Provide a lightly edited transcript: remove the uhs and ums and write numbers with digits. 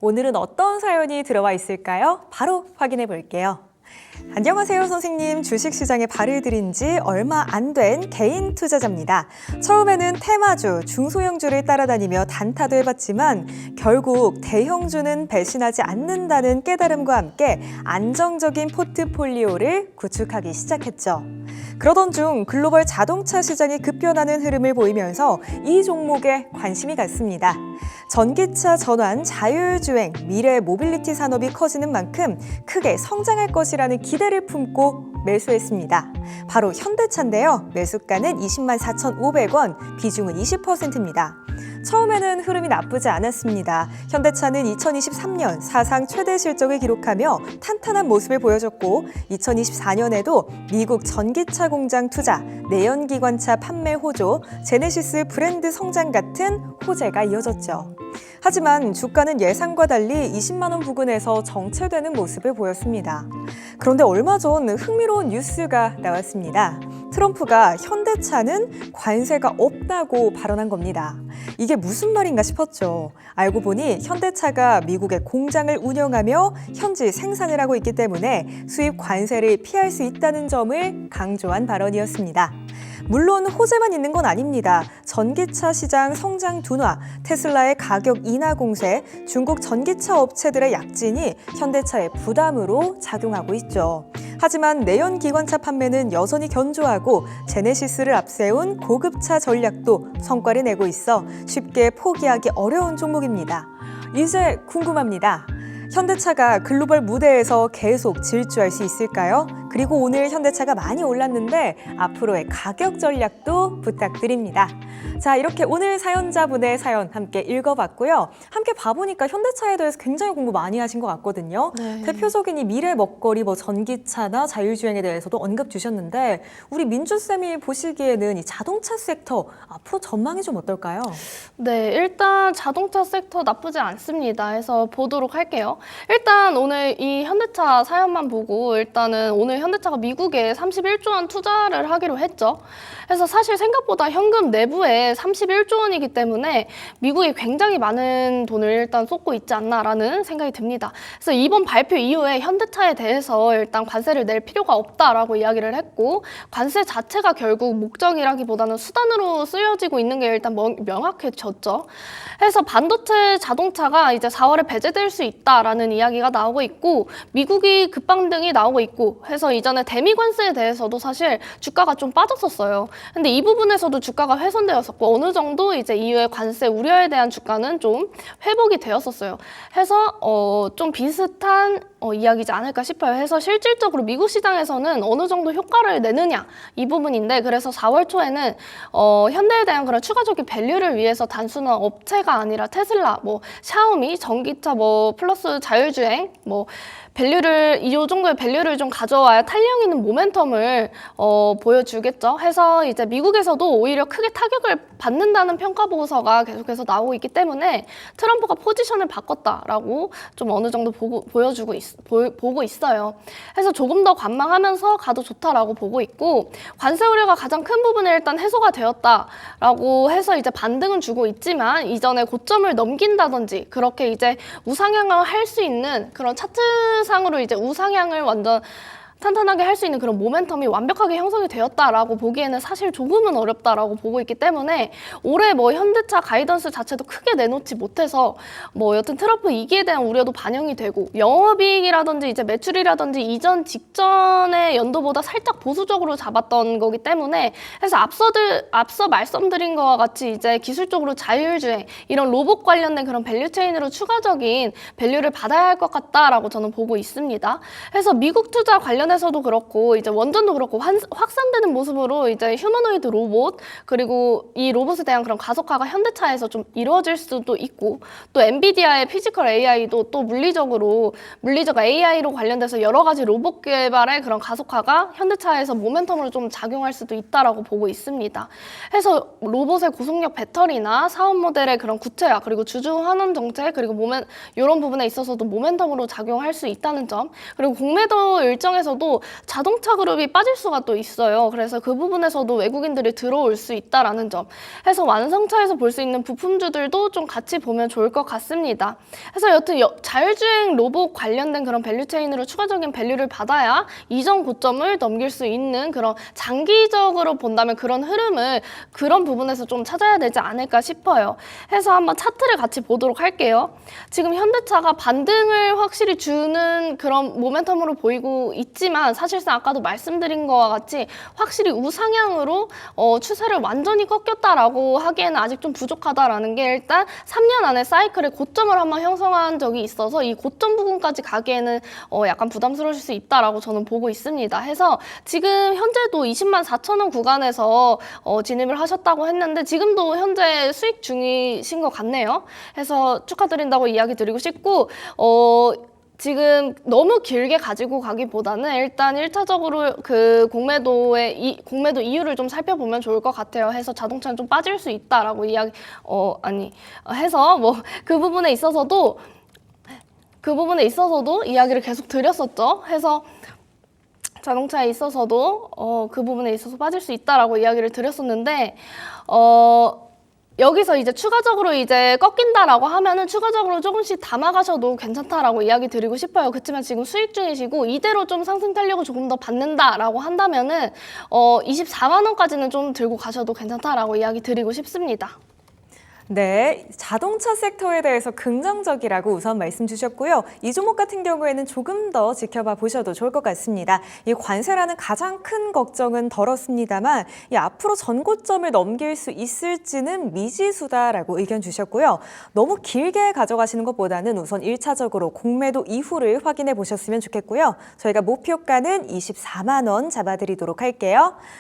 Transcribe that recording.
오늘은 어떤 사연이 들어와 있을까요? 바로 확인해 볼게요. 안녕하세요, 선생님. 주식시장에 발을 들인 지 얼마 안 된 개인 투자자입니다. 처음에는 테마주, 중소형주를 따라다니며 단타도 해봤지만 결국 대형주는 배신하지 않는다는 깨달음과 함께 안정적인 포트폴리오를 구축하기 시작했죠. 그러던 중 글로벌 자동차 시장이 급변하는 흐름을 보이면서 이 종목에 관심이 갔습니다. 전기차 전환, 자율주행, 미래 모빌리티 산업이 커지는 만큼 크게 성장할 것이라는 기대를 품고 매수했습니다. 바로 현대차인데요. 매수가는 20만 4,500원, 비중은 20%입니다. 처음에는 흐름이 나쁘지 않았습니다. 현대차는 2023년 사상 최대 실적을 기록하며 탄탄한 모습을 보여줬고 2024년에도 미국 전기차 공장 투자, 내연기관차 판매 호조, 제네시스 브랜드 성장 같은 호재가 이어졌죠. 하지만 주가는 예상과 달리 20만 원 부근에서 정체되는 모습을 보였습니다. 그런데 얼마 전 흥미로운 뉴스가 나왔습니다. 트럼프가 현대차는 관세가 없다고 발언한 겁니다. 이게 무슨 말인가 싶었죠. 알고 보니 현대차가 미국의 공장을 운영하며 현지 생산을 하고 있기 때문에 수입 관세를 피할 수 있다는 점을 강조한 발언이었습니다. 물론 호재만 있는 건 아닙니다. 전기차 시장 성장 둔화, 테슬라의 가격 인하 공세, 중국 전기차 업체들의 약진이 현대차의 부담으로 작용하고 있죠. 하지만 내연기관차 판매는 여전히 견조하고 제네시스를 앞세운 고급차 전략도 성과를 내고 있어 쉽게 포기하기 어려운 종목입니다. 이제 궁금합니다. 현대차가 글로벌 무대에서 계속 질주할 수 있을까요? 그리고 오늘 현대차가 많이 올랐는데 앞으로의 가격 전략도 부탁드립니다. 자, 이렇게 오늘 사연자분의 사연 함께 읽어봤고요. 함께 봐보니까 현대차에 대해서 굉장히 공부 많이 하신 것 같거든요. 네. 대표적인 이 미래 먹거리, 전기차나 자율주행에 대해서도 언급 주셨는데 우리 민주쌤이 보시기에는 이 자동차 섹터 앞으로 전망이 좀 어떨까요? 네, 일단 자동차 섹터 나쁘지 않습니다. 해서 보도록 할게요. 일단 오늘 이 현대차 사연만 보고 일단은 오늘 현대차가 미국에 31조 원 투자를 하기로 했죠. 그래서 사실 생각보다 현금 내부에 31조 원이기 때문에 미국이 굉장히 많은 돈을 일단 쏟고 있지 않나라는 생각이 듭니다. 그래서 이번 발표 이후에 현대차에 대해서 일단 관세를 낼 필요가 없다라고 이야기를 했고 관세 자체가 결국 목적이라기보다는 수단으로 쓰여지고 있는 게 일단 명확해졌죠. 그래서 반도체 자동차가 이제 4월에 배제될 수 있다라는 이야기가 나오고 있고 미국이 급반등이 나오고 있고 해서 이전에 대미 관세에 대해서도 사실 주가가 좀 빠졌었어요. 근데 이 부분에서도 주가가 훼손되었었고 어느 정도 이제 이후에 관세 우려에 대한 주가는 좀 회복이 되었었어요. 해서 좀 비슷한 이야기지 않을까 싶어요. 해서 실질적으로 미국 시장에서는 어느 정도 효과를 내느냐 이 부분인데 그래서 4월 초에는 현대에 대한 그런 추가적인 밸류를 위해서 단순한 업체가 아니라 테슬라, 샤오미, 전기차, 플러스 자율주행, 밸류를 이 정도의 밸류를 좀 가져와야 탄력 있는 모멘텀을 보여주겠죠. 해서 이제 미국에서도 오히려 크게 타격을 받는다는 평가 보고서가 계속해서 나오고 있기 때문에 트럼프가 포지션을 바꿨다라고 좀 어느 정도 보고 있어요. 그래서 조금 더 관망하면서 가도 좋다라고 보고 있고 관세 우려가 가장 큰 부분에 일단 해소가 되었다라고 해서 이제 반등은 주고 있지만 이전에 고점을 넘긴다든지 그렇게 이제 우상향을 할 수 있는 그런 차트상으로 이제 우상향을 완전 탄탄하게 할 수 있는 그런 모멘텀이 완벽하게 형성이 되었다라고 보기에는 사실 조금은 어렵다라고 보고 있기 때문에 올해 현대차 가이던스 자체도 크게 내놓지 못해서 여튼 트럼프 2기에 대한 우려도 반영이 되고 영업이익이라든지 이제 매출이라든지 이전 직전의 연도보다 살짝 보수적으로 잡았던 거기 때문에 그래서 앞서 말씀드린 것과 같이 이제 기술적으로 자율주행 이런 로봇 관련된 그런 밸류체인으로 추가적인 밸류를 받아야 할 것 같다라고 저는 보고 있습니다. 그래서 미국 투자 관련해서도 그렇고 이제 원전도 그렇고 확산되는 모습으로 이제 휴머노이드 로봇 그리고 이 로봇에 대한 그런 가속화가 현대차에서 좀 이루어질 수도 있고 또 엔비디아의 피지컬 AI도 또 물리적 AI로 관련돼서 여러 가지 로봇 개발의 그런 가속화가 현대차에서 모멘텀으로 좀 작용할 수도 있다라고 보고 있습니다. 그래서 로봇의 고속력 배터리나 사업 모델의 그런 구체화 그리고 주주 환원 정책 그리고 이런 부분에 있어서도 모멘텀으로 작용할 수 있다는 점 그리고 공매도 일정에서도 중에서도 자동차 그룹이 빠질 수가 또 있어요. 그래서 그 부분에서도 외국인들이 들어올 수 있다라는 점. 해서 완성차에서 볼 수 있는 부품주들도 좀 같이 보면 좋을 것 같습니다. 그래서 여튼 자율주행 로봇 관련된 그런 밸류체인으로 추가적인 밸류를 받아야 이전 고점을 넘길 수 있는 그런 장기적으로 본다면 그런 흐름을 그런 부분에서 좀 찾아야 되지 않을까 싶어요. 해서 한번 차트를 같이 보도록 할게요. 지금 현대차가 반등을 확실히 주는 그런 모멘텀으로 보이고 있지만 사실상 아까도 말씀드린 것과 같이 확실히 우상향으로 추세를 완전히 꺾였다라고 하기에는 아직 좀 부족하다라는 게 일단 3년 안에 사이클의 고점을 한번 형성한 적이 있어서 이 고점 부분까지 가기에는 약간 부담스러울 수 있다라고 저는 보고 있습니다. 해서 지금 현재도 20만 4천 원 구간에서 진입을 하셨다고 했는데 지금도 현재 수익 중이신 것 같네요. 해서 축하드린다고 이야기 드리고 싶고 지금 너무 길게 가지고 가기보다는 일단 1차적으로 그 공매도 이유를 좀 살펴보면 좋을 것 같아요. 해서 자동차는 좀 빠질 수 있다라고 해서 뭐 그 부분에 있어서도 이야기를 계속 드렸었죠. 해서 자동차에 있어서도 그 부분에 있어서 빠질 수 있다라고 이야기를 드렸었는데 여기서 이제 추가적으로 이제 꺾인다라고 하면은 추가적으로 조금씩 담아가셔도 괜찮다라고 이야기 드리고 싶어요. 그렇지만 지금 수익 중이시고 이대로 좀 상승 탄력을 조금 더 받는다라고 한다면은 24만 원까지는 좀 들고 가셔도 괜찮다라고 이야기 드리고 싶습니다. 네, 자동차 섹터에 대해서 긍정적이라고 우선 말씀 주셨고요. 이 종목 같은 경우에는 조금 더 지켜봐 보셔도 좋을 것 같습니다. 이 관세라는 가장 큰 걱정은 덜었습니다만 이 앞으로 전고점을 넘길 수 있을지는 미지수다라고 의견 주셨고요. 너무 길게 가져가시는 것보다는 우선 1차적으로 공매도 이후를 확인해 보셨으면 좋겠고요. 저희가 목표가는 24만 원 잡아드리도록 할게요.